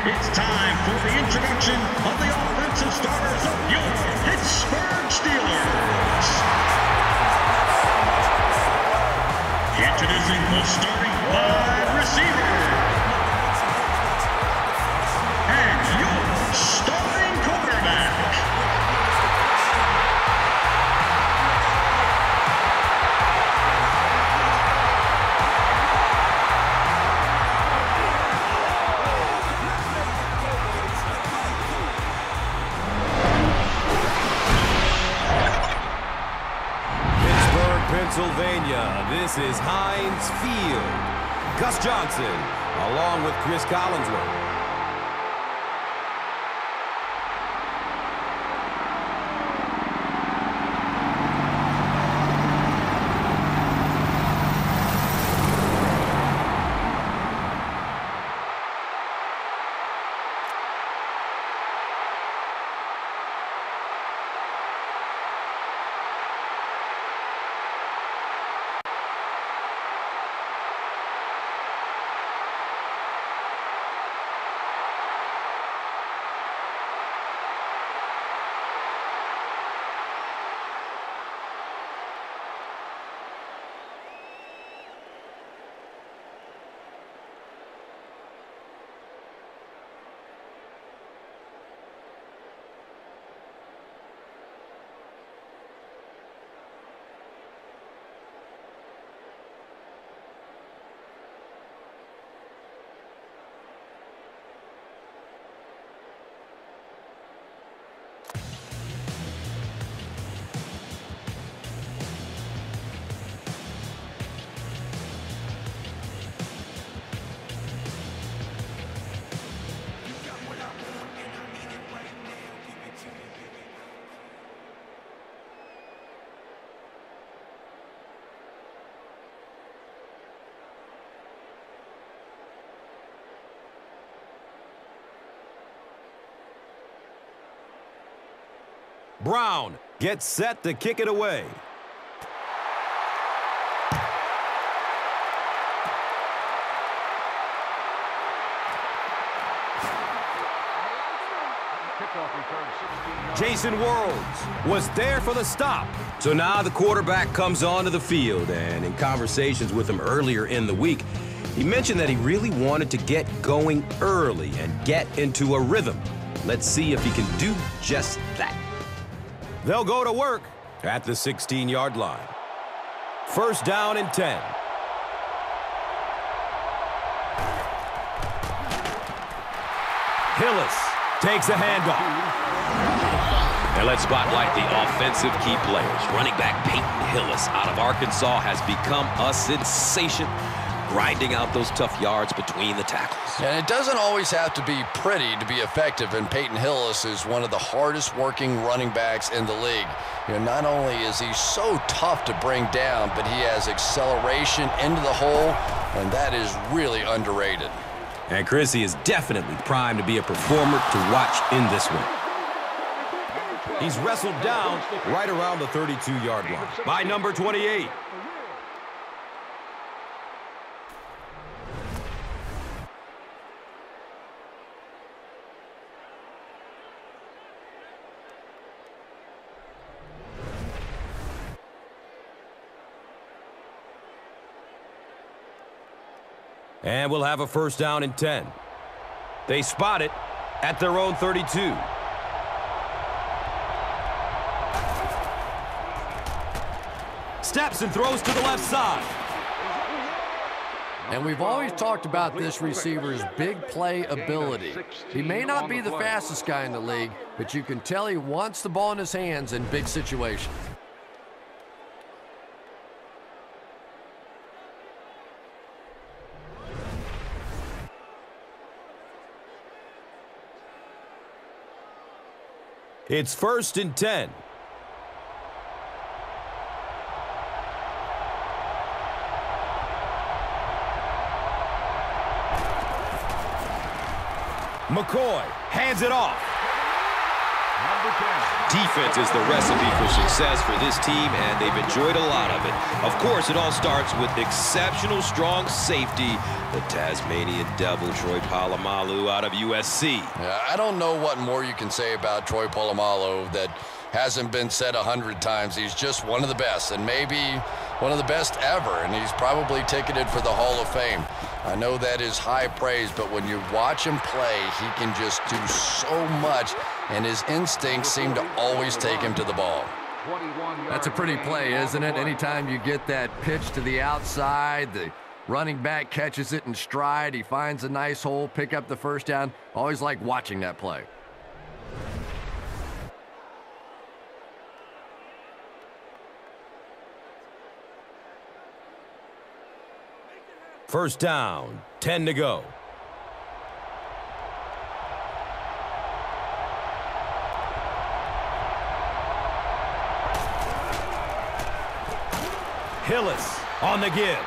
It's time for the introduction of the offensive starters of your Pittsburgh Steelers. Introducing the starting wide receiver. And your starting quarterback. Pennsylvania, this is Heinz Field. Gus Johnson, along with Chris Collinsworth. Brown gets set to kick it away. Jason Worlds was there for the stop. So now the quarterback comes onto the field, and in conversations with him earlier in the week, he mentioned that he really wanted to get going early and get into a rhythm. Let's see if he can do just that. They'll go to work at the 16-yard line. First down and 10. Hillis takes a handoff. And let's spotlight the offensive key players. Running back Peyton Hillis out of Arkansas has become a sensation, grinding out those tough yards between the tackles. And it doesn't always have to be pretty to be effective, and Peyton Hillis is one of the hardest working running backs in the league. You know, not only is he so tough to bring down, but he has acceleration into the hole, and that is really underrated. And Chrissy is definitely primed to be a performer to watch in this one. He's wrestled down right around the 32-yard line by number 28. And we'll have a first down and 10. They spot it at their own 32. Steps and throws to the left side. And we've always talked about this receiver's big play ability. He may not be the fastest guy in the league, but you can tell he wants the ball in his hands in big situations. It's first and 10. McCoy hands it off. Defense is the recipe for success for this team, and they've enjoyed a lot of it. Of course, it all starts with exceptional strong safety, the Tasmanian Devil, Troy Polamalu out of USC. Yeah, I don't know what more you can say about Troy Polamalu that hasn't been said 100 times. He's just one of the best, and maybe one of the best ever, and he's probably ticketed for the Hall of Fame. I know that is high praise, but when you watch him play, he can just do so much, and his instincts seem to always take him to the ball. That's a pretty play, isn't it? Anytime you get that pitch to the outside, the running back catches it in stride, he finds a nice hole, pick up the first down. Always like watching that play. First down, 10 to go. Hillis on the give.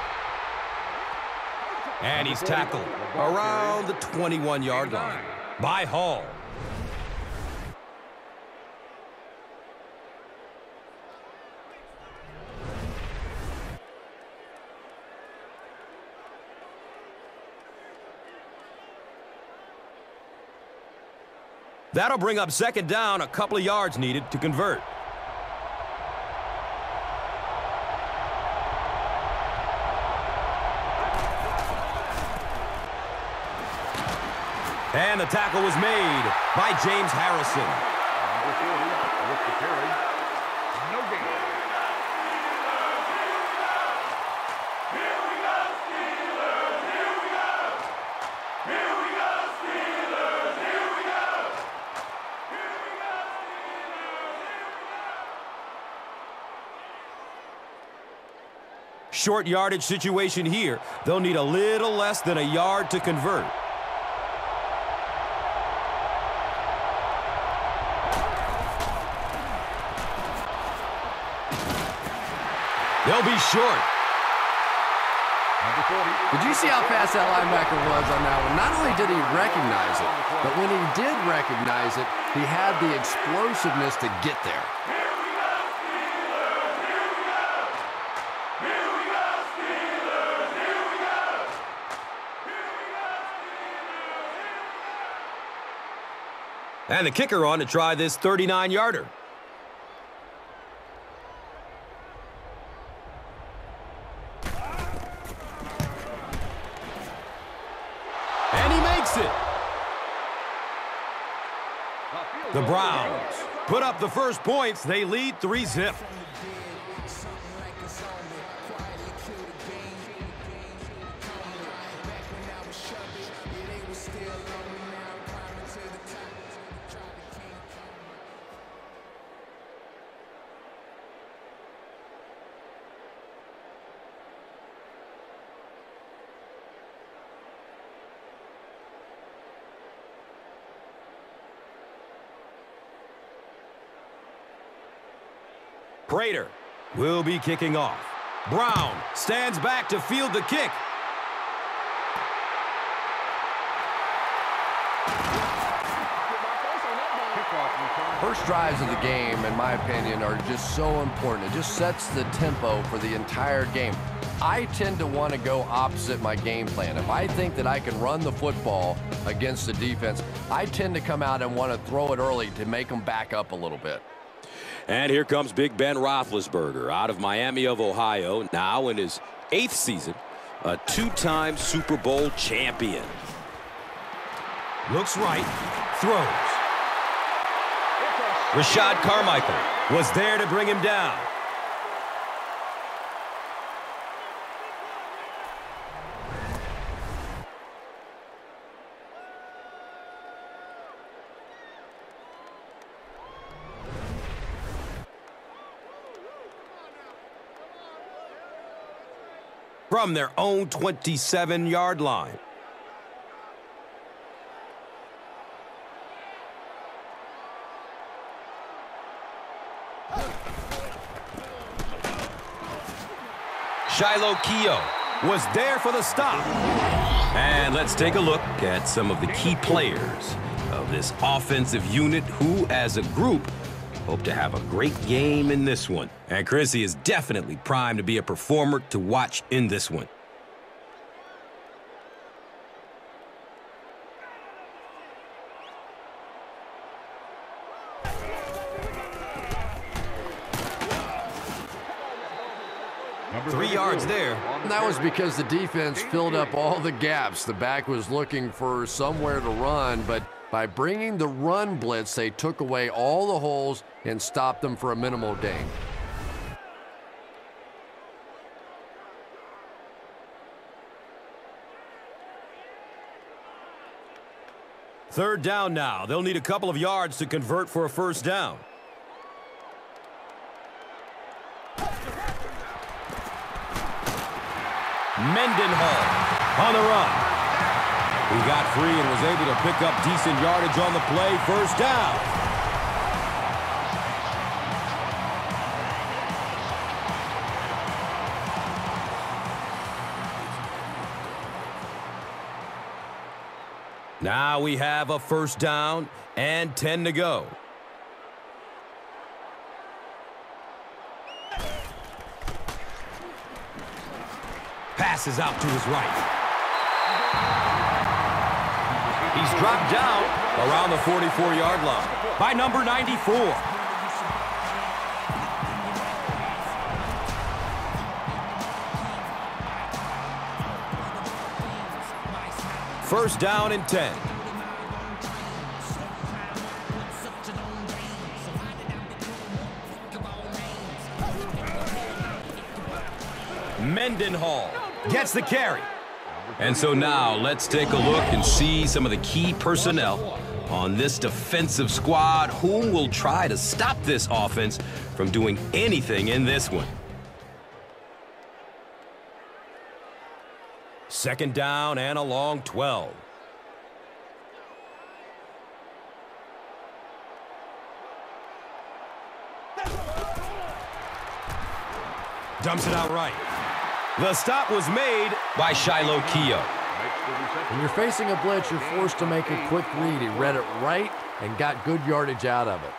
And he's tackled around the 21-yard line by Hall. That'll bring up second down, a couple of yards needed to convert. And the tackle was made by James Harrison. Number 40 with the carry. No gain. Here we go, Steelers! Here we go! Here we go, Steelers! Here we go! Here we go, Steelers! Short yardage situation here. They'll need a little less than a yard to convert. They'll be short. Did you see how fast that linebacker was on that one? Not only did he recognize it, but when he did recognize it, he had the explosiveness to get there. And the kicker on to try this 39-yarder. And he makes it. The Browns put up the first points. They lead 3-0. Prater will be kicking off. Brown stands back to field the kick. First drives of the game, in my opinion, are just so important. It just sets the tempo for the entire game. I tend to want to go opposite my game plan. If I think that I can run the football against the defense, I tend to come out and want to throw it early to make them back up a little bit. And here comes Big Ben Roethlisberger out of Miami of Ohio, now in his 8th season, a 2-time Super Bowl champion. Looks right, throws. Rashad Carmichael was there to bring him down. From their own 27-yard line. Shiloh Keogh was there for the stop. And let's take a look at some of the key players of this offensive unit who, as a group, hope to have a great game in this one. And Chrissy is definitely primed to be a performer to watch in this one. Number 3 yards there. And that was because the defense filled up all the gaps. The back was looking for somewhere to run, but by bringing the run blitz, they took away all the holes and stopped them for a minimal gain. Third down now. They'll need a couple of yards to convert for a first down. Mendenhall on the run. He got free and was able to pick up decent yardage on the play. First down. Now we have a first down and 10 to go. Passes out to his right. He's dropped down around the 44-yard line by number 94. First down and 10. Mendenhall gets the carry. And so now let's take a look and see some of the key personnel on this defensive squad whom will try to stop this offense from doing anything in this one. Second down and a long 12. Dumps it out right. The stop was made by Shiloh Keogh. When you're facing a blitz, you're forced to make a quick read. He read it right and got good yardage out of it.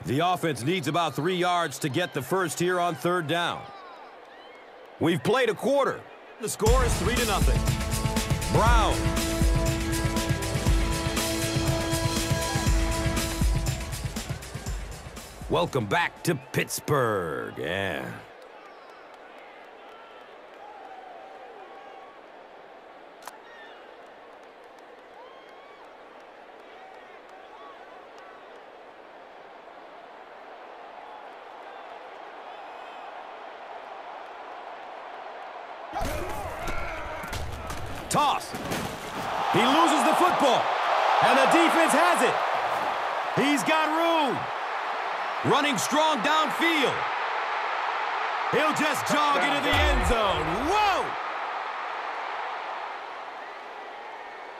The offense needs about 3 yards to get the first here on third down. We've played a quarter. The score is 3-0. Brown. Welcome back to Pittsburgh. Yeah. Toss. He loses the football. And the defense has it. He's got room. Running strong downfield. He'll just jog into the end zone. Whoa!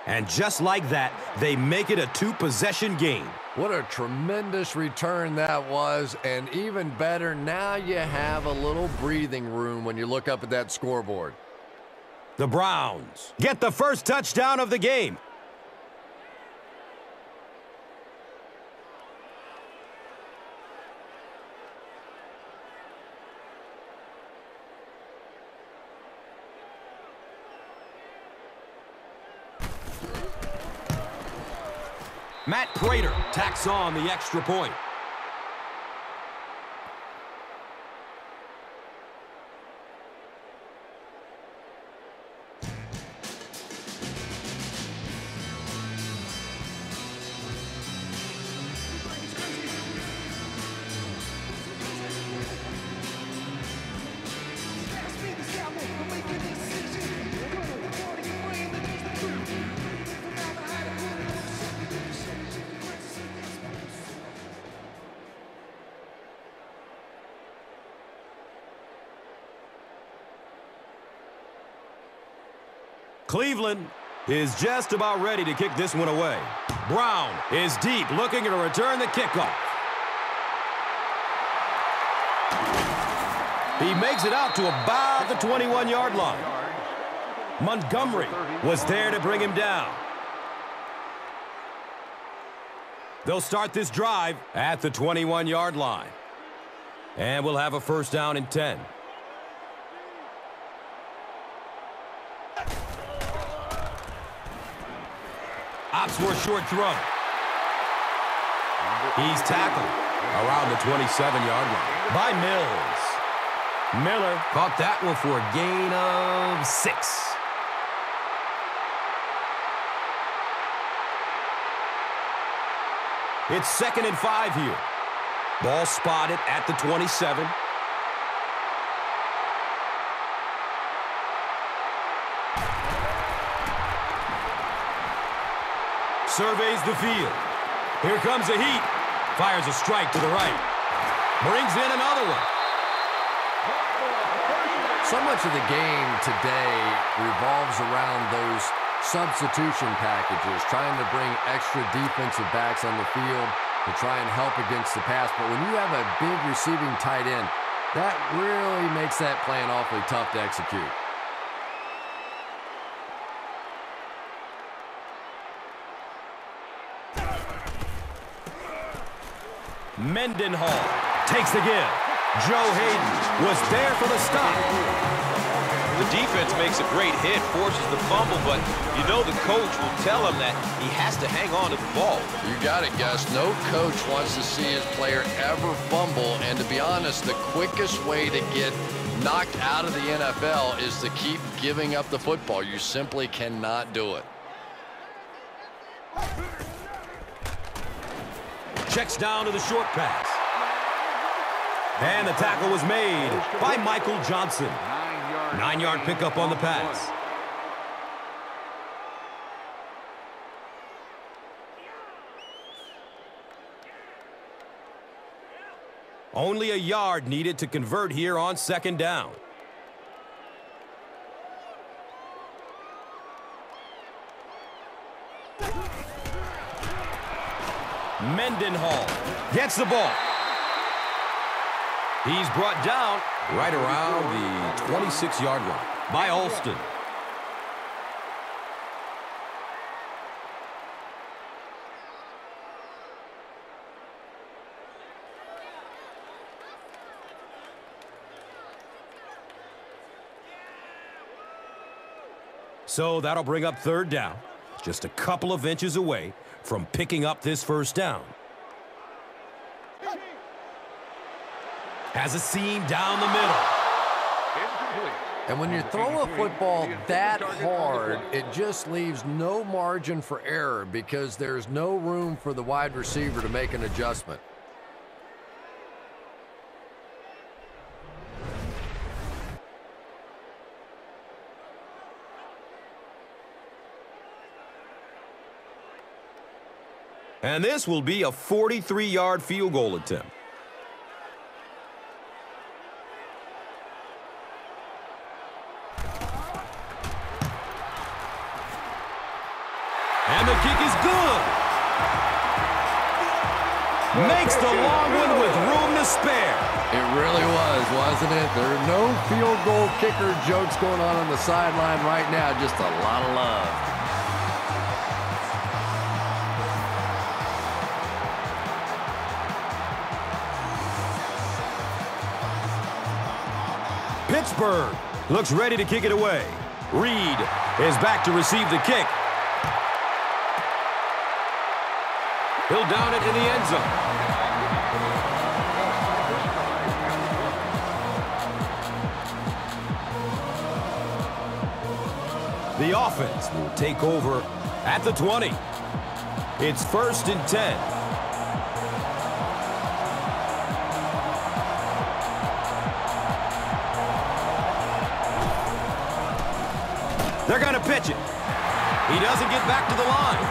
And just like that, they make it a 2-possession game. What a tremendous return that was. And even better, now you have a little breathing room when you look up at that scoreboard. The Browns get the first touchdown of the game. Matt Prater tacks on the extra point. Cleveland is just about ready to kick this one away. Brown is deep, looking to return the kickoff. He makes it out to about the 21-yard line. Montgomery was there to bring him down. They'll start this drive at the 21-yard line. And we'll have a first down and 10. Opts for a short throw. He's tackled around the 27-yard line by Mills. Miller caught that one for a gain of 6. It's 2nd and 5 here. Ball spotted at the 27. Surveys the field. Here comes a heat. Fires a strike to the right. Brings in another one. So much of the game today revolves around those substitution packages, trying to bring extra defensive backs on the field to try and help against the pass. But when you have a big receiving tight end, that really makes that plan awfully tough to execute. Mendenhall takes the give. Joe Hayden was there for the stop. The defense makes a great hit, forces the fumble, but you know the coach will tell him that he has to hang on to the ball. You got it, Gus. No coach wants to see his player ever fumble, and to be honest, the quickest way to get knocked out of the NFL is to keep giving up the football. You simply cannot do it. Checks down to the short pass. And the tackle was made by Michael Johnson. 9-yard pickup on the pass. Only a yard needed to convert here on 2nd down. Mendenhall gets the ball. He's brought down right around the 26-yard line by Alston. So that'll bring up 3rd down. Just a couple of inches away from picking up this first down. Has a seam down the middle. And when you throw a football that hard, it just leaves no margin for error because there's no room for the wide receiver to make an adjustment. And this will be a 43-yard field goal attempt. And the kick is good. Makes the long one with room to spare. It really was, wasn't it? There are no field goal kicker jokes going on the sideline right now. Just a lot of love. Pittsburgh looks ready to kick it away. Reed is back to receive the kick. He'll down it in the end zone. The offense will take over at the 20. It's 1st and 10. They're going to pitch it. He doesn't get back to the line.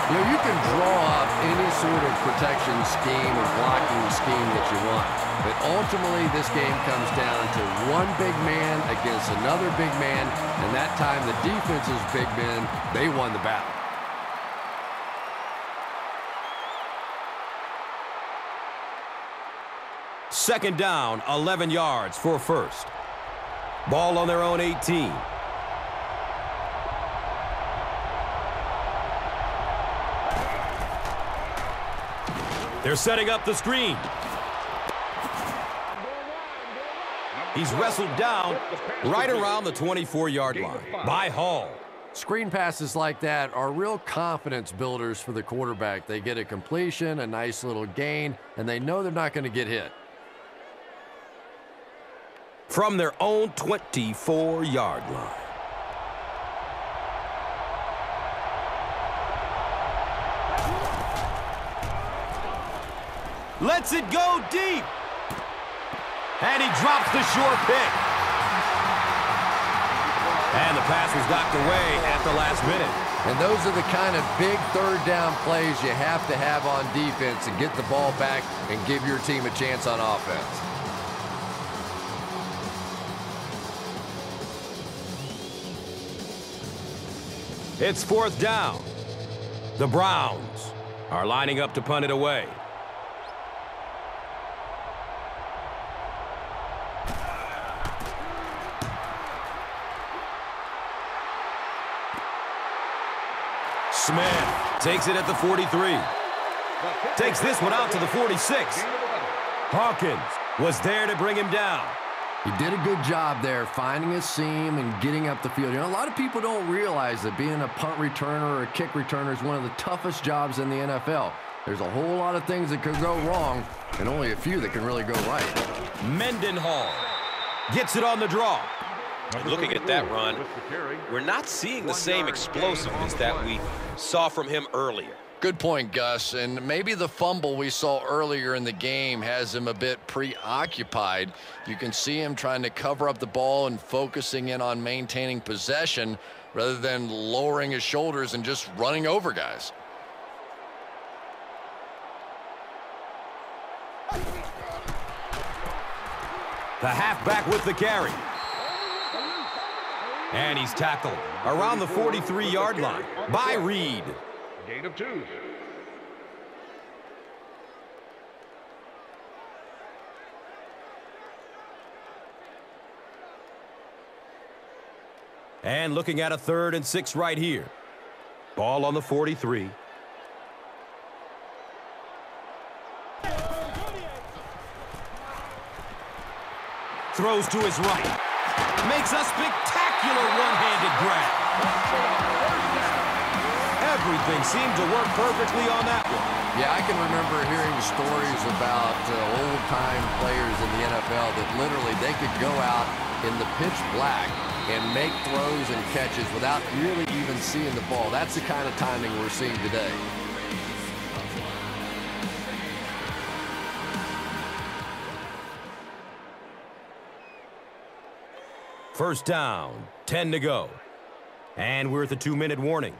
You know, you can draw up any sort of protection scheme or blocking scheme that you want. But ultimately, this game comes down to one big man against another big man. And that time, the defense's big men, they won the battle. Second down, 11 yards for first. Ball on their own 18. They're setting up the screen. He's wrestled down right around the 24-yard line by Hall. Screen passes like that are real confidence builders for the quarterback. They get a completion, a nice little gain, and they know they're not going to get hit. From their own 24-yard line. Lets it go deep. And he drops the short pick. And the pass was knocked away at the last minute. And those are the kind of big third down plays you have to have on defense to get the ball back and give your team a chance on offense. It's fourth down. The Browns are lining up to punt it away. Smith takes it at the 43. Takes this one out to the 46. Hawkins was there to bring him down. He did a good job there finding a seam and getting up the field. You know, a lot of people don't realize that being a punt returner or a kick returner is one of the toughest jobs in the NFL. There's a whole lot of things that could go wrong and only a few that can really go right. Mendenhall gets it on the draw. Looking at that run, we're not seeing the same explosiveness that we saw from him earlier. Good point, Gus. And maybe the fumble we saw earlier in the game has him a bit preoccupied. You can see him trying to cover up the ball and focusing in on maintaining possession rather than lowering his shoulders and just running over guys. The halfback with the carry. And he's tackled around the 43-yard line by Reed. Gain of 2. And looking at a 3rd and 6 right here. Ball on the 43. Throws to his right. Makes a spectacular one-handed grab. Everything seemed to work perfectly on that one. Yeah, I can remember hearing stories about old-time players in the NFL that literally they could go out in the pitch black and make throws and catches without really even seeing the ball. That's the kind of timing we're seeing today. First down, 10 to go. And we're at the 2-minute warning.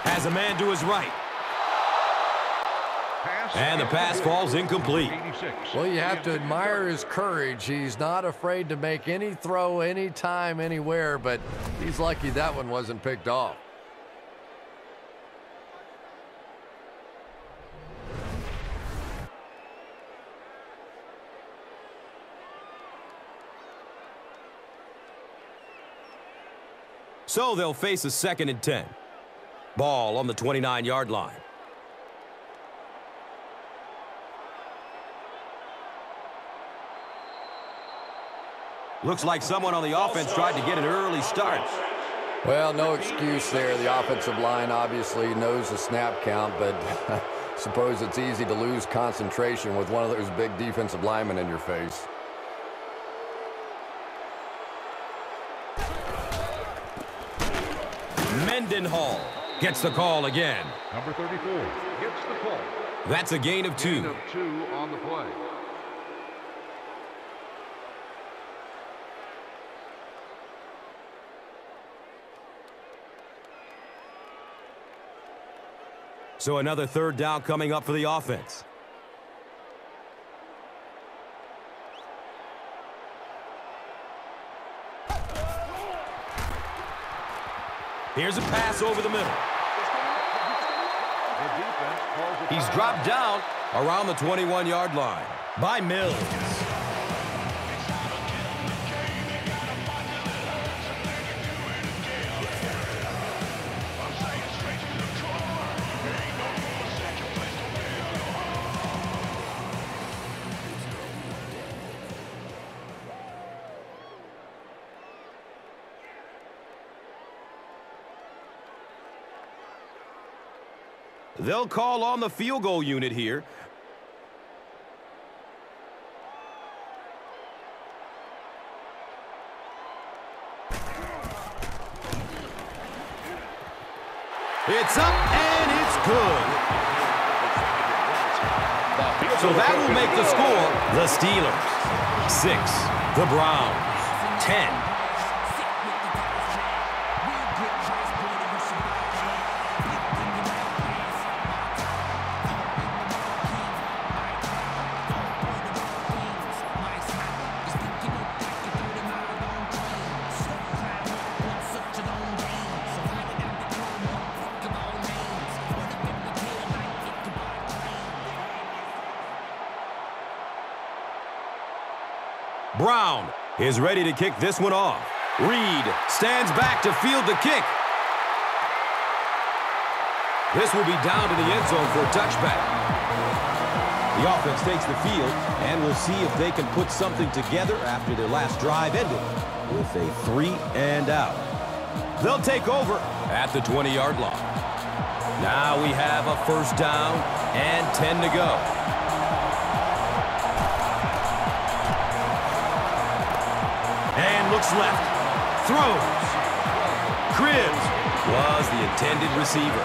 Has a man to his right. And the pass falls incomplete. Well, you have to admire his courage. He's not afraid to make any throw, anytime, anywhere, but he's lucky that one wasn't picked off. So they'll face a 2nd and 10. Ball on the 29-yard line. Looks like someone on the offense tried to get an early start. Well, no excuse there. The offensive line obviously knows the snap count, but I suppose it's easy to lose concentration with one of those big defensive linemen in your face. Mendenhall gets the call again. Number 34 gets the call. That's a gain of 2. Gain of 2 on the play. So another 3rd down coming up for the offense. Here's a pass over the middle. He's dropped down around the 21-yard line by Mills. They'll call on the field goal unit here. It's up and it's good. So that will make the score the Steelers 6, the Browns 10. Brown is ready to kick this one off. Reed stands back to field the kick. This will be down to the end zone for a touchback. The offense takes the field, and we'll see if they can put something together after their last drive ended with a 3-and-out. They'll take over at the 20-yard line. Now we have a first down and 10 to go. And looks left, throws. Cribbs was the intended receiver.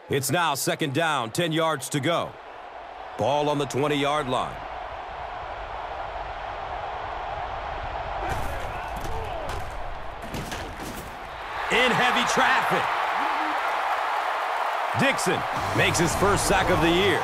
It's now second down, 10 yards to go. Ball on the 20-yard line. In heavy traffic. Dixon makes his first sack of the year.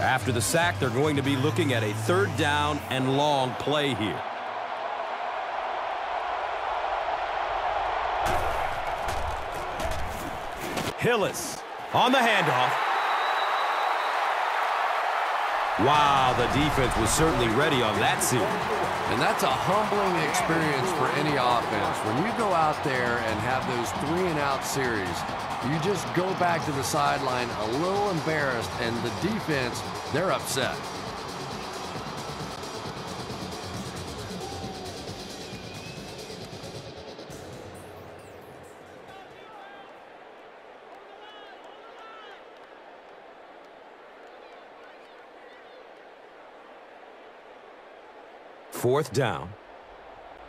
After the sack, they're going to be looking at a third down and long play here. Hillis on the handoff. Wow, the defense was certainly ready on that series. And that's a humbling experience for any offense. When you go out there and have those 3-and-out series, you just go back to the sideline a little embarrassed, and the defense, they're upset. Fourth down.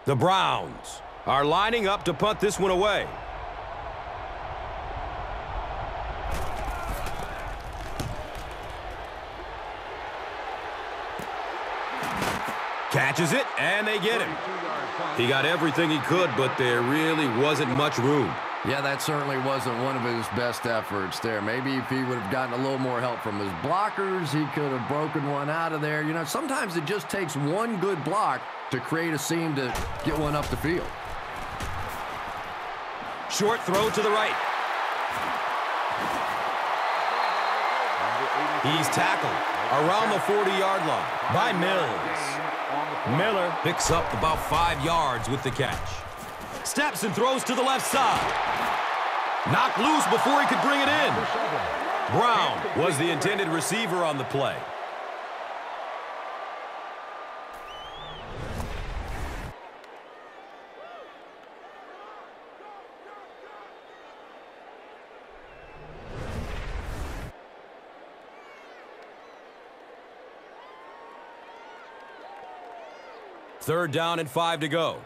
The Browns are lining up to punt this one away. Catches it, and they get him. He got everything he could, but there really wasn't much room. Yeah, that certainly wasn't one of his best efforts there. Maybe if he would have gotten a little more help from his blockers, he could have broken one out of there. You know, sometimes it just takes one good block to create a seam to get one up the field. Short throw to the right. He's tackled around the 40-yard line by Mills. Miller picks up about 5 yards with the catch. Steps and throws to the left side. Knocked loose before he could bring it in. Brown was the intended receiver on the play. 3rd down and 5 to go.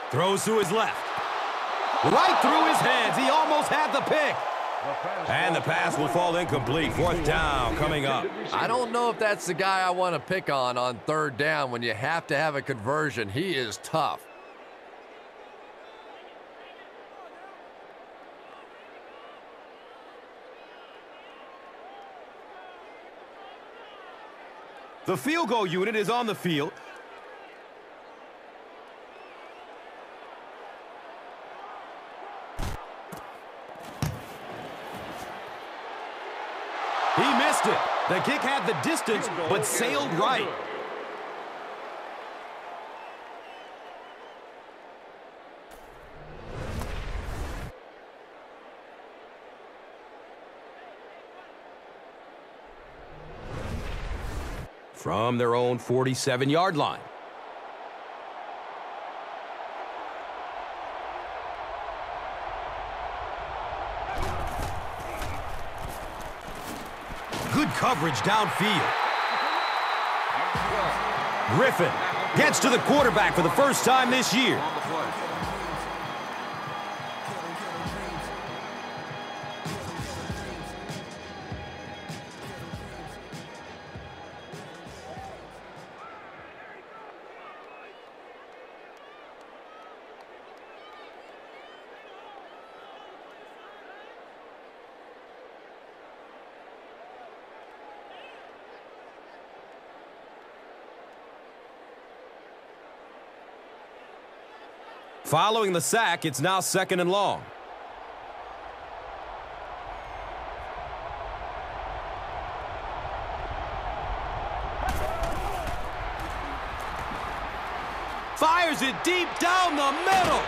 Throws to his left. Right through his hands. He almost had the pick. And the pass will fall incomplete. 4th down coming up. I don't know if that's the guy I want to pick on 3rd down when you have to have a conversion. He is tough. The field goal unit is on the field. He missed it. The kick had the distance, but sailed right. From their own 47-yard line. Good coverage downfield. Griffin gets to the quarterback for the first time this year. Following the sack, it's now 2nd and long. Fires it deep down the middle.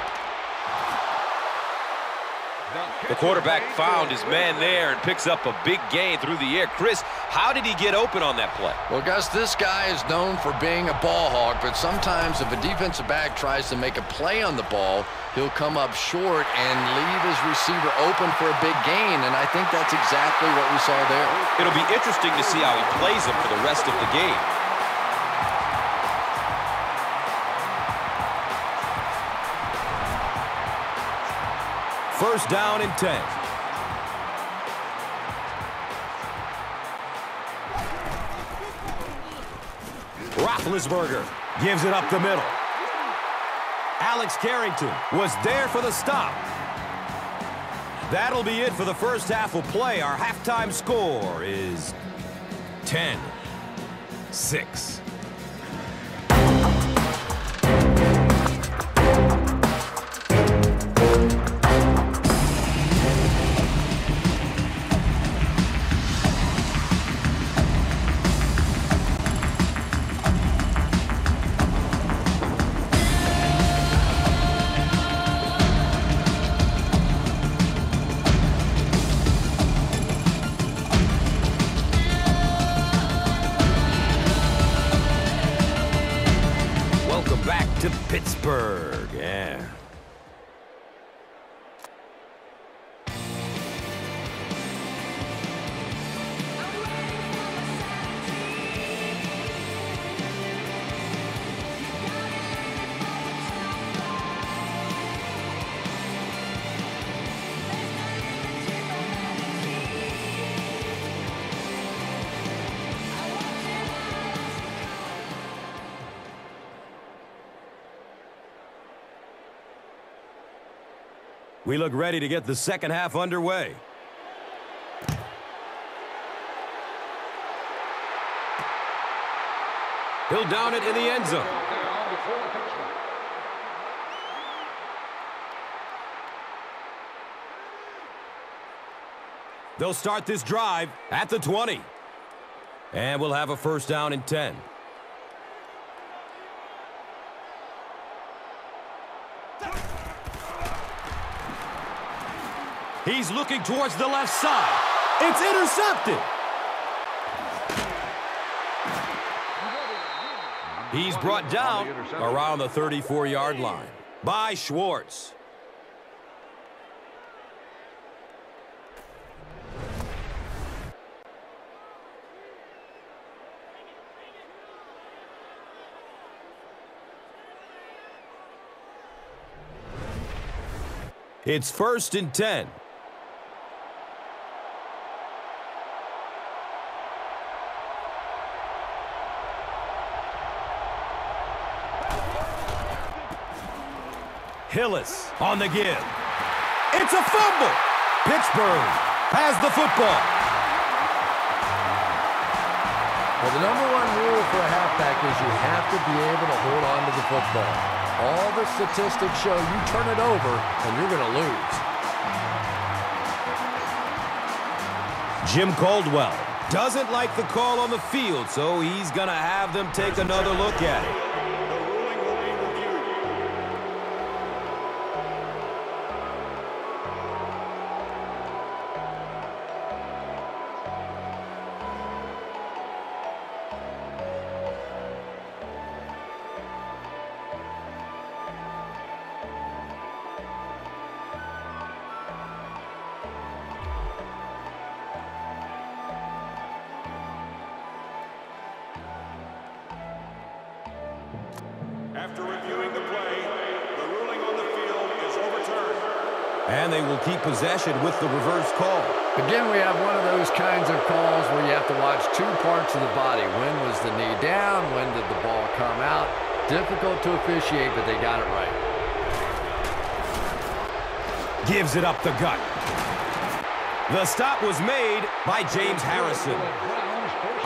The quarterback found his man there and picks up a big gain through the air. Chris, how did he get open on that play? Well, Gus, this guy is known for being a ball hawk, but sometimes if a defensive back tries to make a play on the ball, he'll come up short and leave his receiver open for a big gain, and I think that's exactly what we saw there. It'll be interesting to see how he plays him for the rest of the game. First down and 10. Roethlisberger gives it up the middle. Alex Carrington was there for the stop. That'll be it for the first half of play. Our halftime score is 10-6. To Pittsburgh, yeah. We look ready to get the second half underway. He'll down it in the end zone. They'll start this drive at the 20. And we'll have a first down and 10. He's looking towards the left side. It's intercepted. He's brought down around the 34-yard line by Schwartz. It's 1st and 10. Hillis on the give. It's a fumble. Pittsburgh has the football. Well, the #1 rule for a halfback is you have to be able to hold on to the football. All the statistics show you turn it over and you're going to lose. Jim Caldwell doesn't like the call on the field, so he's going to have them take another look at it. After reviewing the play, the ruling on the field is overturned. And they will keep possession with the reverse call. Again, we have one of those kinds of calls where you have to watch two parts of the body. When was the knee down? When did the ball come out? Difficult to officiate, but they got it right. Gives it up the gut. The stop was made by James Harrison.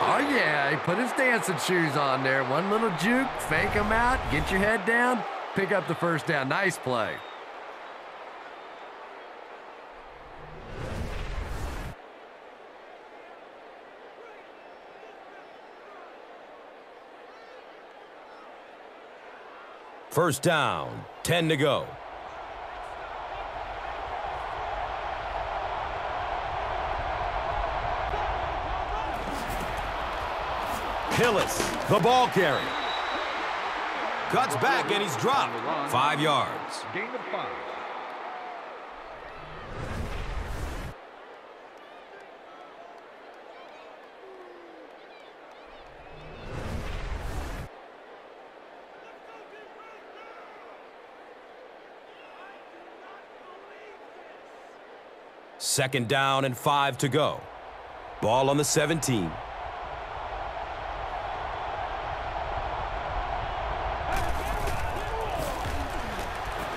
Oh, yeah, he put his dancing shoes on there. One little juke, fake him out, get your head down, pick up the first down. Nice play. First down, 10 to go. Hillis, the ball carrier. Cuts back and he's dropped. 5 yards. Gain of 5. Second down and 5 to go. Ball on the 17.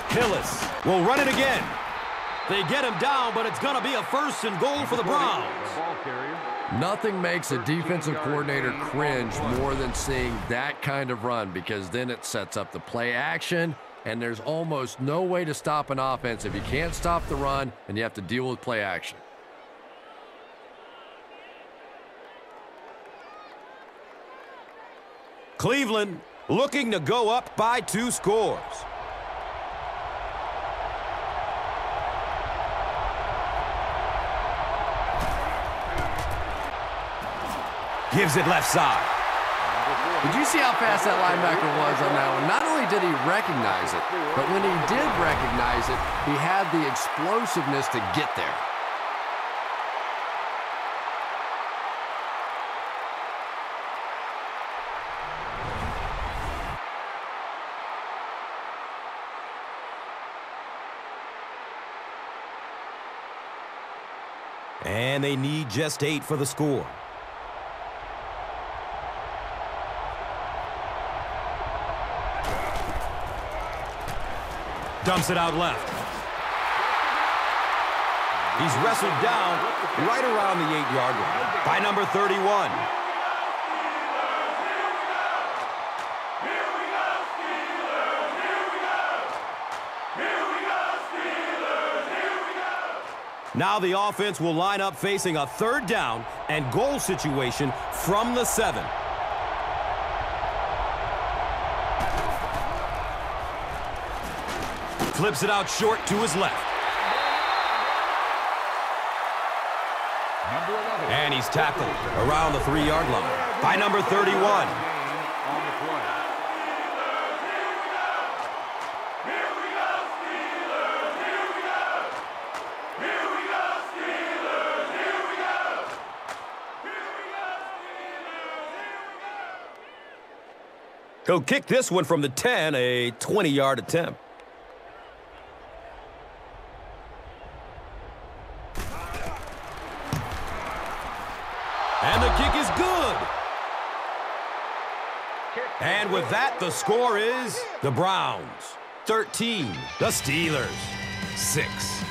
Hillis will run it again. They get him down, but it's going to be a 1st and goal for the Browns. Nothing makes a defensive coordinator cringe more than seeing that kind of run, because then it sets up the play action, and there's almost no way to stop an offense if you can't stop the run and you have to deal with play action. Cleveland looking to go up by 2 scores. Gives it left side. Did you see how fast that linebacker was on that one? Not only did he recognize it, but when he did recognize it, he had the explosiveness to get there. And they need just 8 for the score. Dumps it out left. He's wrestled down right around the 8-yard line by number 31. Now the offense will line up facing a 3rd down and goal situation from the 7. Flips it out short to his left. And he's tackled around the 3-yard line by number 31. He'll kick this one from the 10, a 20-yard attempt. And the kick is good. And with that, the score is the Browns 13, the Steelers 6.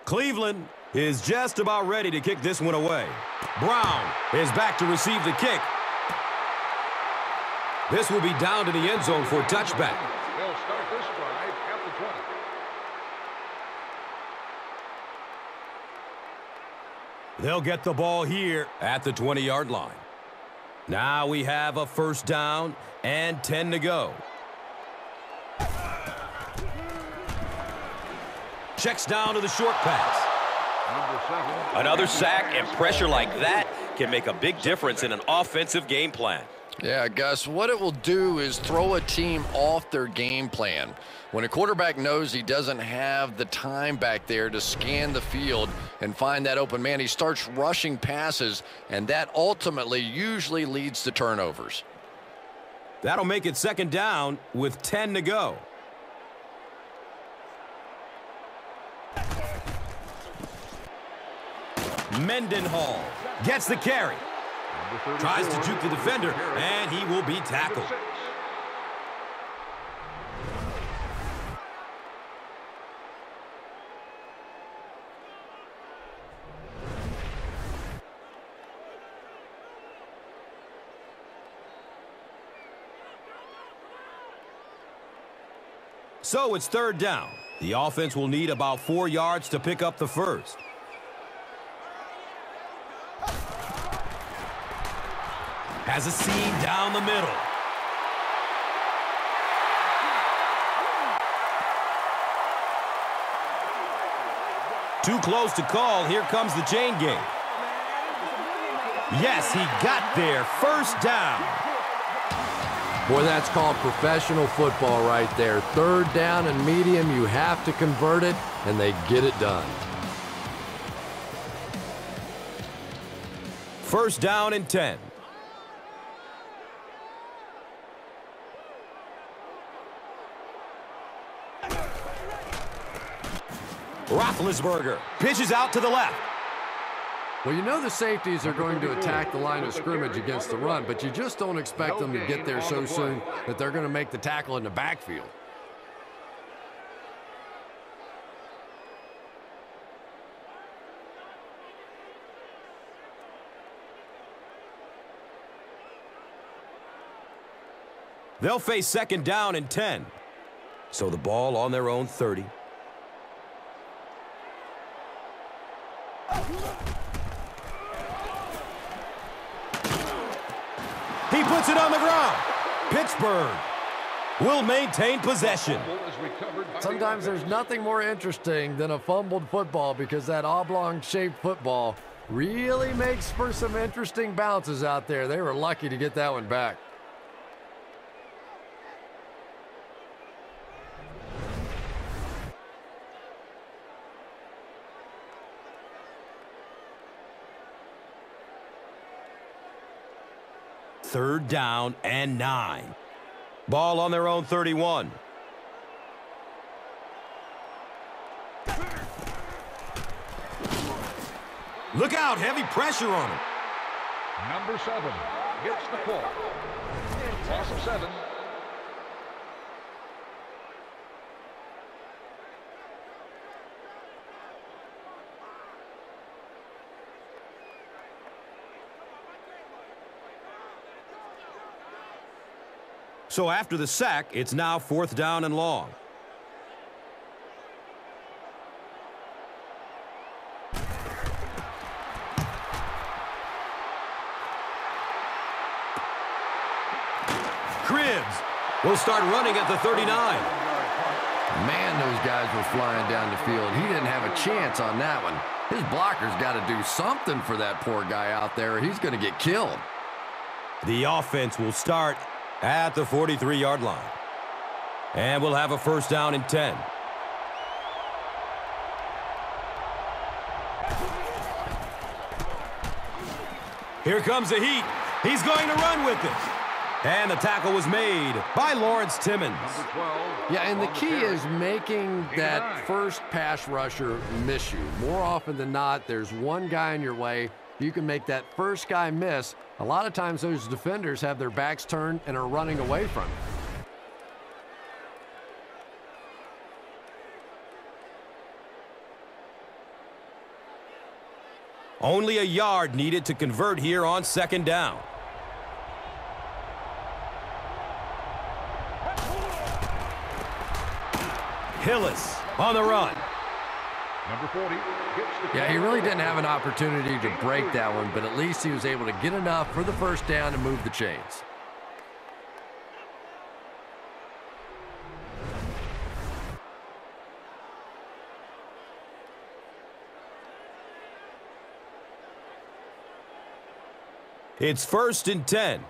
Cleveland is just about ready to kick this one away. Brown is back to receive the kick. This will be down to the end zone for a touchback. They'll start this drive at the 20. They'll get the ball here at the 20-yard line. Now we have a first down and 10 to go. Checks down to the short pass. Another sack and pressure like that can make a big difference in an offensive game plan. Yeah, Gus, what it will do is throw a team off their game plan. When a quarterback knows he doesn't have the time back there to scan the field and find that open man, he starts rushing passes, and that ultimately usually leads to turnovers. That'll make it second down with 10 to go. Mendenhall gets the carry. Tries to juke the defender, and he will be tackled. So it's third down. The offense will need about 4 yards to pick up the first. Has a seam down the middle. Too close to call. Here comes the chain game. Yes, he got there. First down. Boy, that's called professional football right there. Third down and medium, you have to convert it, and they get it done. First down and 10. Roethlisberger pitches out to the left. Well, you know the safeties are going to attack the line of scrimmage against the run, but you just don't expect them to get there so soon that they're going to make the tackle in the backfield. They'll face second down and 10. So the ball on their own 30. He puts it on the ground. Pittsburgh will maintain possession. Sometimes there's nothing more interesting than a fumbled football because that oblong-shaped football really makes for some interesting bounces out there. They were lucky to get that one back. Third down and 9. Ball on their own 31. Look out, heavy pressure on him. Number 7 gets the call. Loss of 7. So after the sack, it's now fourth down and long. Cribbs will start running at the 39. Man, those guys were flying down the field. He didn't have a chance on that one. His blocker's got to do something for that poor guy out there. He's going to get killed. The offense will start at the 43-yard line. And we'll have a first down and 10. Here comes the heat. He's going to run with this. And the tackle was made by Lawrence Timmons. Yeah, and the key is making that first pass rusher miss you. More often than not, there's one guy in your way. You can make that first guy miss. A lot of times those defenders have their backs turned and are running away from it. Only a yard needed to convert here on second down. Hillis on the run. Number 40. Yeah, he really didn't have an opportunity to break that one, but at least he was able to get enough for the first down and move the chains. It's first and 10.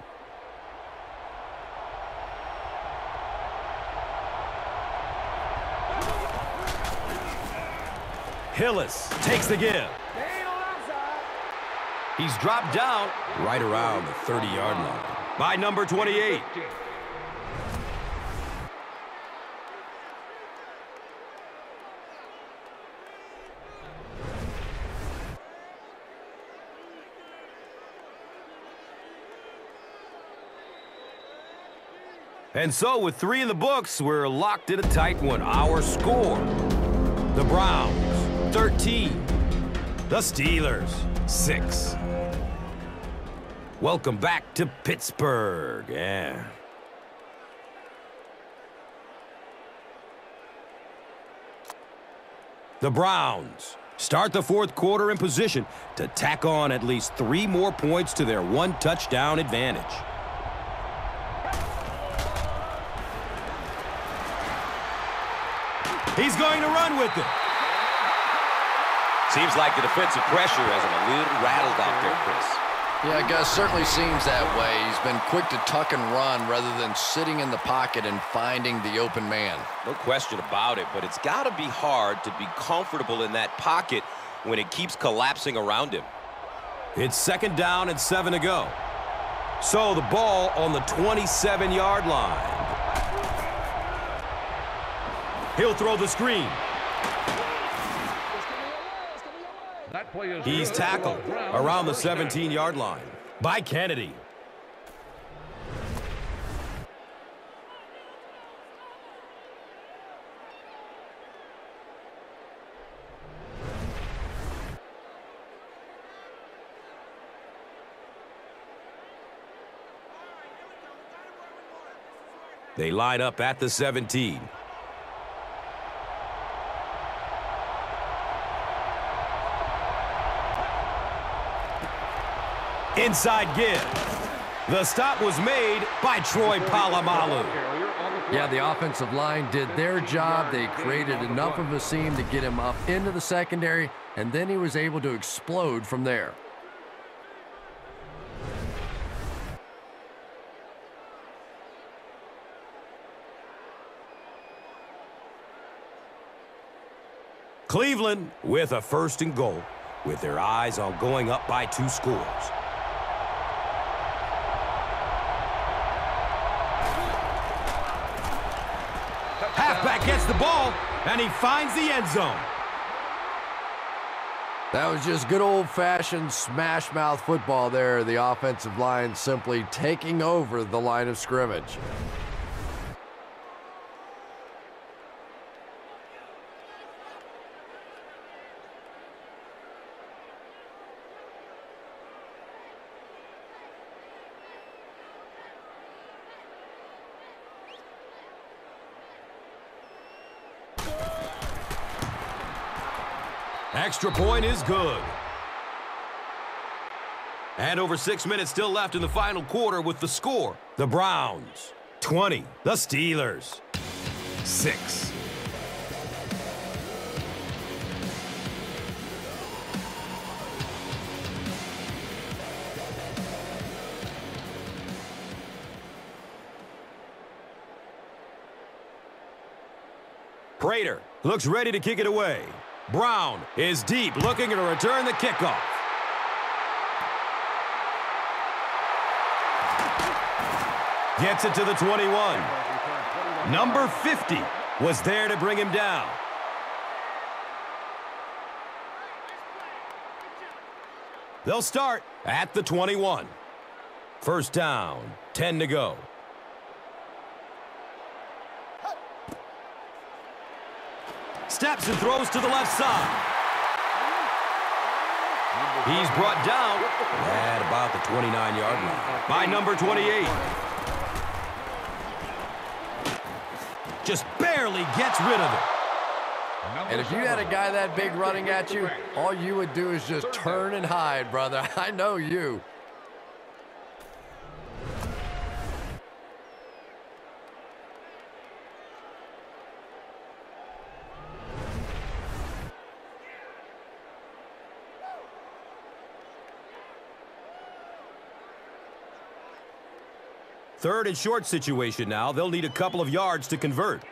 Hillis takes the give. He's dropped down right around the 30-yard line by number 28. And so with 3 in the books, we're locked in a tight one. Our score, the Browns, 13. The Steelers, 6. Welcome back to Pittsburgh. Yeah. The Browns start the fourth quarter in position to tack on at least 3 more points to their 1-touchdown advantage. He's going to run with it. Seems like the defensive pressure has him a little rattled out there, Chris. Yeah, Gus, certainly seems that way. He's been quick to tuck and run rather than sitting in the pocket and finding the open man. No question about it, but it's got to be hard to be comfortable in that pocket when it keeps collapsing around him. It's second down and 7 to go. So the ball on the 27-yard line. He'll throw the screen. He's tackled around the 17-yard line by Kennedy. They line up at the 17. Inside give. The stop was made by Troy Polamalu. Yeah, the offensive line did their job. They created enough of a seam to get him up into the secondary, and then he was able to explode from there. Cleveland with a first and goal, with their eyes on going up by 2 scores. Halfback gets the ball, and he finds the end zone. That was just good old-fashioned smash-mouth football there. The offensive line simply taking over the line of scrimmage. Extra point is good. And over 6 minutes still left in the final quarter with the score. The Browns, 20. The Steelers, 6. Prater looks ready to kick it away. Brown is deep, looking to return the kickoff. Gets it to the 21. Number 50 was there to bring him down. They'll start at the 21. First down, 10 to go. Steps and throws to the left side. He's brought down at about the 29-yard line by number 28. Just barely gets rid of it. And if you had a guy that big running at you, all you would do is just turn and hide, brother. I know you. Third and short situation now. They'll need a couple of yards to convert.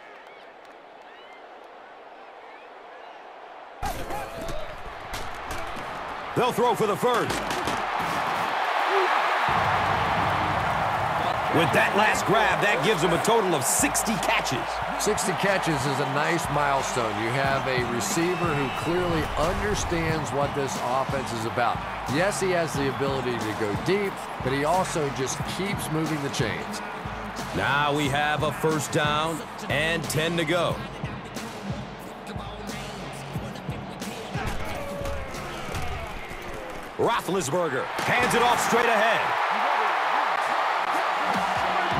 They'll throw for the first. With that last grab, that gives them a total of 60 catches. 60 catches is a nice milestone. You have a receiver who clearly understands what this offense is about. Yes, he has the ability to go deep, but he also just keeps moving the chains. Now we have a first down and 10 to go. Roethlisberger hands it off straight ahead.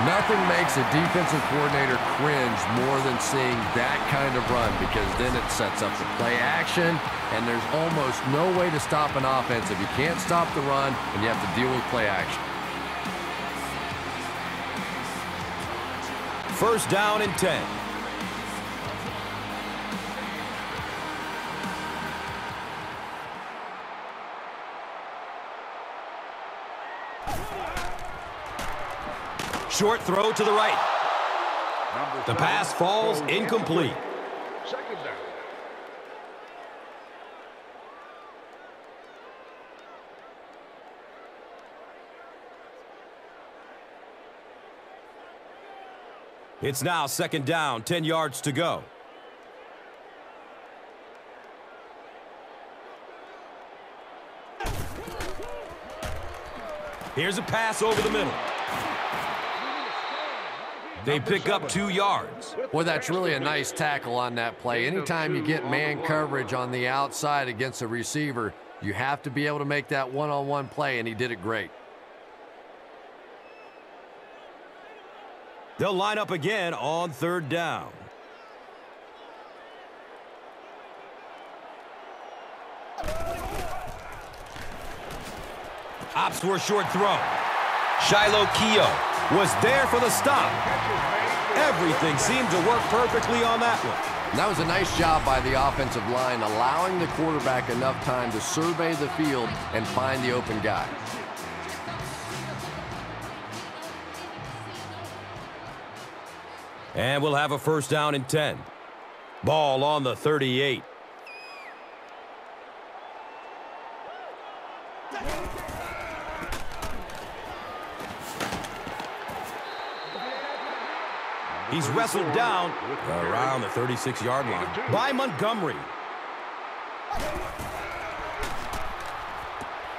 Nothing makes a defensive coordinator cringe more than seeing that kind of run, because then it sets up the play action, and there's almost no way to stop an offense if you can't stop the run and you have to deal with play action. First down and 10. Short throw to the right. The pass falls incomplete. Second down. It's now second down, 10 yards to go. Here's a pass over the middle. They pick up 2 yards. Boy, that's really a nice tackle on that play. Anytime you get man coverage on the outside against a receiver, you have to be able to make that one-on-one play, and he did it great. They'll line up again on third down. Opts for a short throw. Shiloh Keogh was there for the stop. Everything seemed to work perfectly on that one. And that was a nice job by the offensive line, allowing the quarterback enough time to survey the field and find the open guy. And we'll have a first down and 10. Ball on the 38. He's wrestled down around the 36-yard line by Montgomery.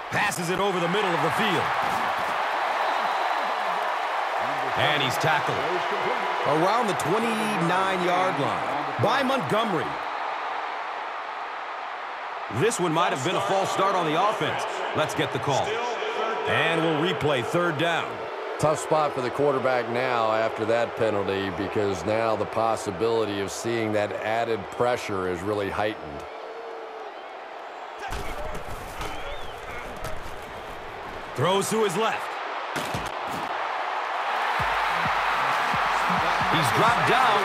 Passes it over the middle of the field. And he's tackled around the 29-yard line by Montgomery. This one might have been a false start on the offense. Let's get the call. And we'll replay third down. Tough spot for the quarterback now after that penalty, because now the possibility of seeing that added pressure is really heightened. Throws to his left. He's dropped down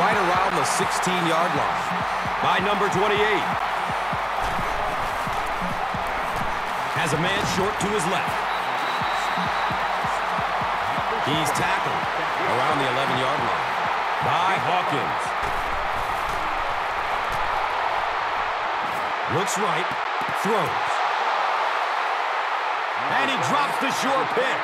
right around the 16-yard line by number 28. Has a man short to his left. He's tackled around the 11-yard line by Hawkins. Looks right. Throws. And he drops the short pick.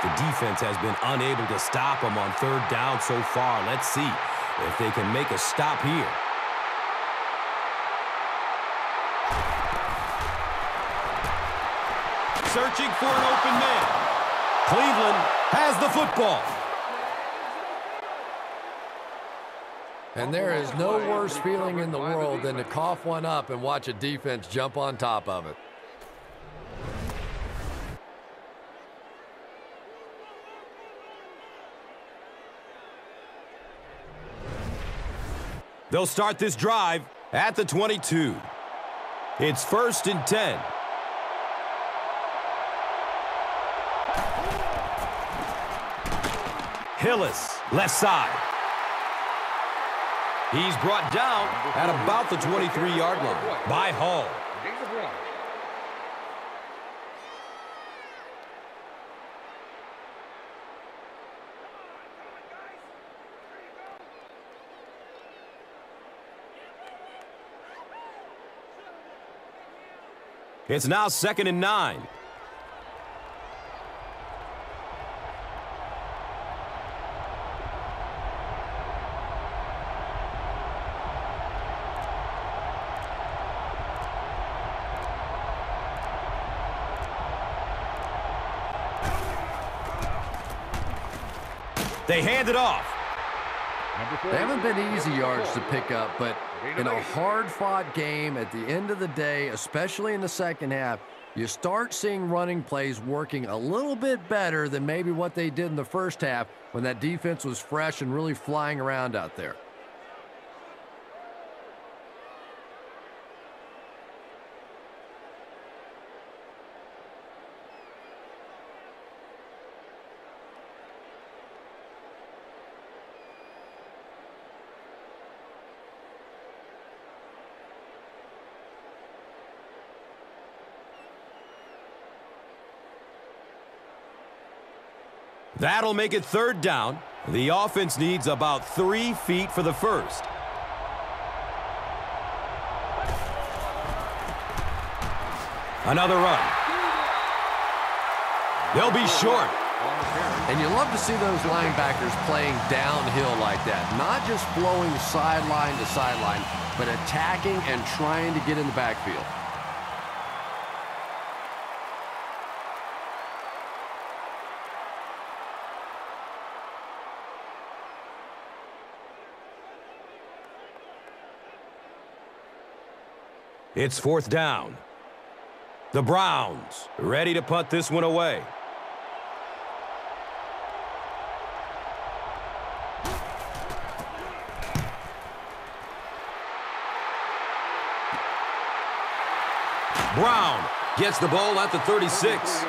The defense has been unable to stop him on third down so far. Let's see if they can make a stop here. Searching for an open man. Cleveland has the football. And there is no worse feeling in the world than to cough one up and watch a defense jump on top of it. They'll start this drive at the 22. It's 1st and 10. Hillis, left side. He's brought down at about the 23-yard line by Hall. It's now 2nd and 9. They hand it off. They haven't been easy yards to pick up, but in a hard-fought game at the end of the day, especially in the second half, you start seeing running plays working a little bit better than maybe what they did in the first half when that defense was fresh and really flying around out there. That'll make it 3rd down. The offense needs about 3 feet for the first. Another run. They'll be short. And you love to see those linebackers playing downhill like that. Not just flowing sideline to sideline, but attacking and trying to get in the backfield. It's 4th down. The Browns ready to punt this one away. Brown gets the ball at the 36.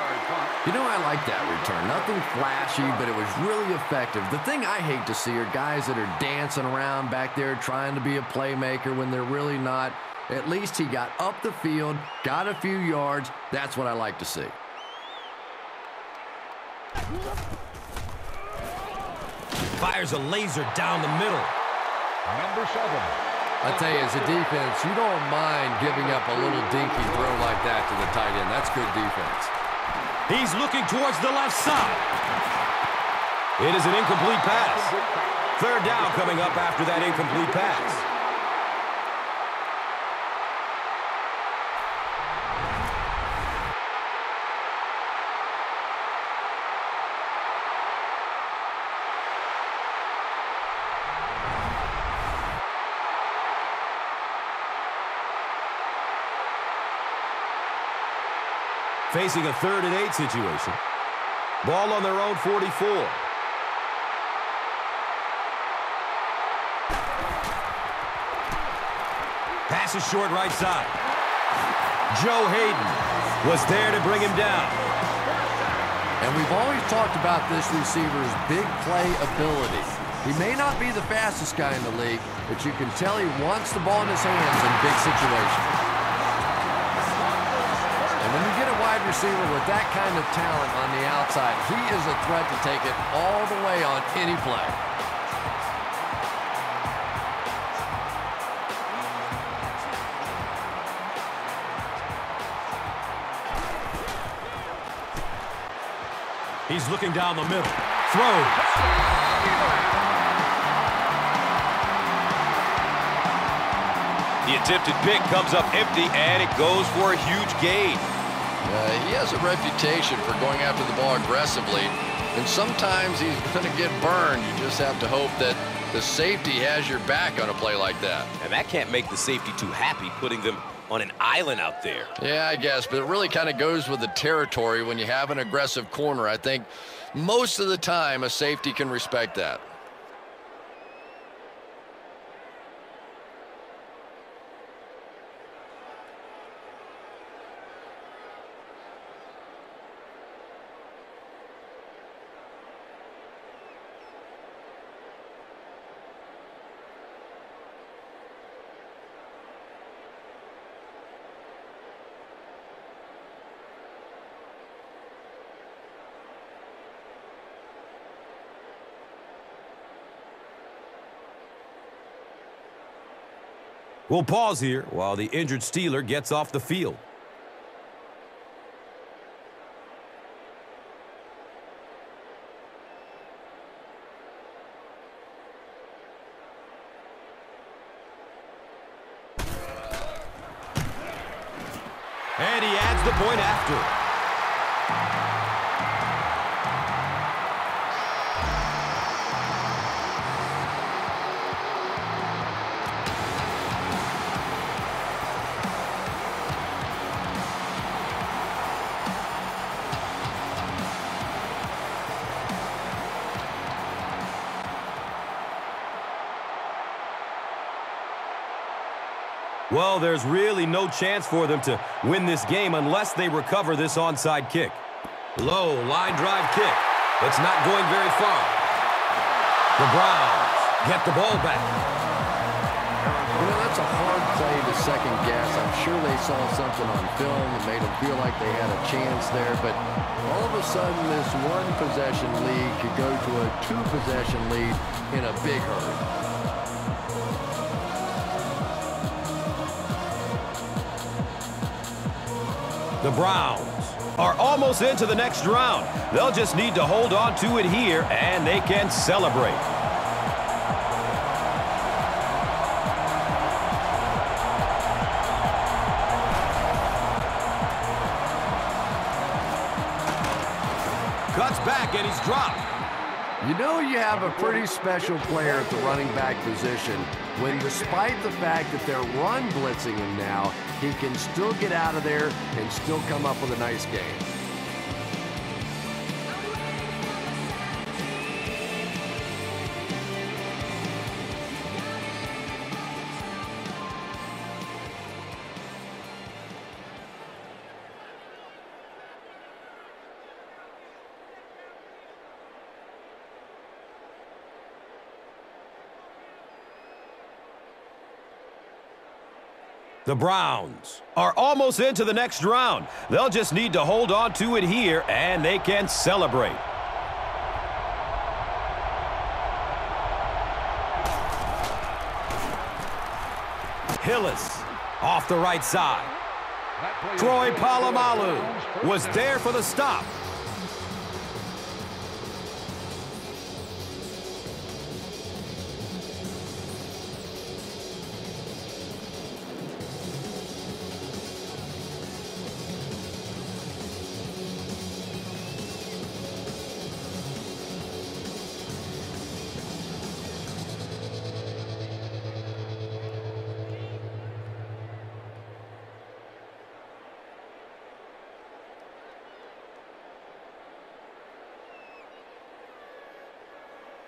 You know, I like that return. Nothing flashy, but it was really effective. The thing I hate to see are guys that are dancing around back there trying to be a playmaker when they're really not. At least he got up the field, got a few yards. That's what I like to see. Fires a laser down the middle. Number 7. I tell you, as a defense, you don't mind giving up a little dinky throw like that to the tight end. That's good defense. He's looking towards the left side. It is an incomplete pass. 3rd down coming up after that incomplete pass. Facing a 3rd and 8 situation. Ball on their own 44. Pass is short right side. Joe Hayden was there to bring him down. And we've always talked about this receiver's big play ability. He may not be the fastest guy in the league, but you can tell he wants the ball in his hands in big situations. And when you get a wide receiver with that kind of talent on the outside, he is a threat to take it all the way on any play. He's looking down the middle. Throws. The attempted pick comes up empty, and it goes for a huge gain. He has a reputation for going after the ball aggressively, and sometimes he's going to get burned. You just have to hope that the safety has your back on a play like that. And that can't make the safety too happy, putting them on an island out there. Yeah, I guess, but it really kind of goes with the territory when you have an aggressive corner. I think most of the time a safety can respect that. We'll pause here while the injured Steeler gets off the field. And he adds the point after. Well, there's really no chance for them to win this game unless they recover this onside kick. Low line drive kick. It's not going very far. The Browns get the ball back. You know, that's a hard play to second guess. I'm sure they saw something on film that made them feel like they had a chance there, but all of a sudden this one possession lead could go to a two possession lead in a big hurry. The Browns are almost into the next round. They'll just need to hold on to it here, and they can celebrate. Cuts back, and he's dropped. You know you have a pretty special player at the running back position when, despite the fact that they're run blitzing him now, he can still get out of there and still come up with a nice game. The Browns are almost into the next round. They'll just need to hold on to it here, and they can celebrate. Hillis off the right side. Troy Polamalu was there for the stop.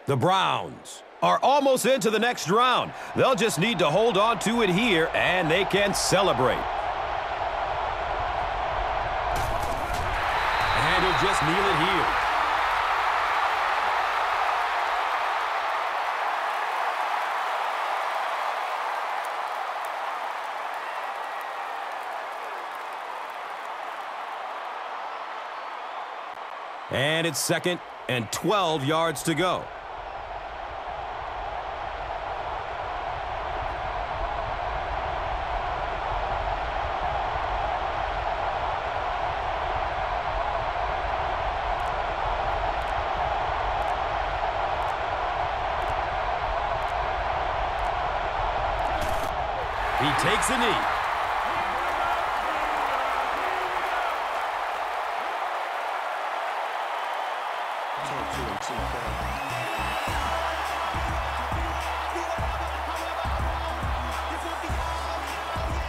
The Browns are almost into the next round. They'll just need to hold on to it here, and they can celebrate. And he'll just kneel it here. And it's 2nd and 12 yards to go. He takes a knee.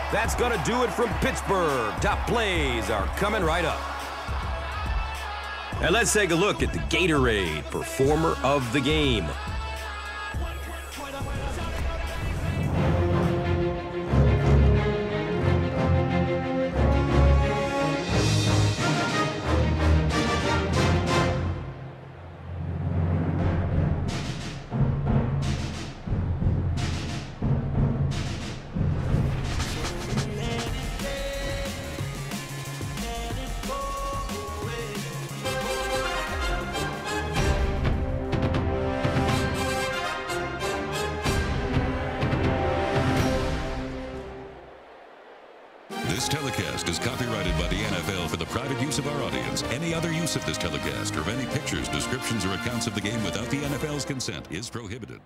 That's going to do it from Pittsburgh. Top plays are coming right up. And let's take a look at the Gatorade Performer of the Game. This telecast is copyrighted by the NFL for the private use of our audience. Any other use of this telecast or of any pictures, descriptions, or accounts of the game without the NFL's consent is prohibited.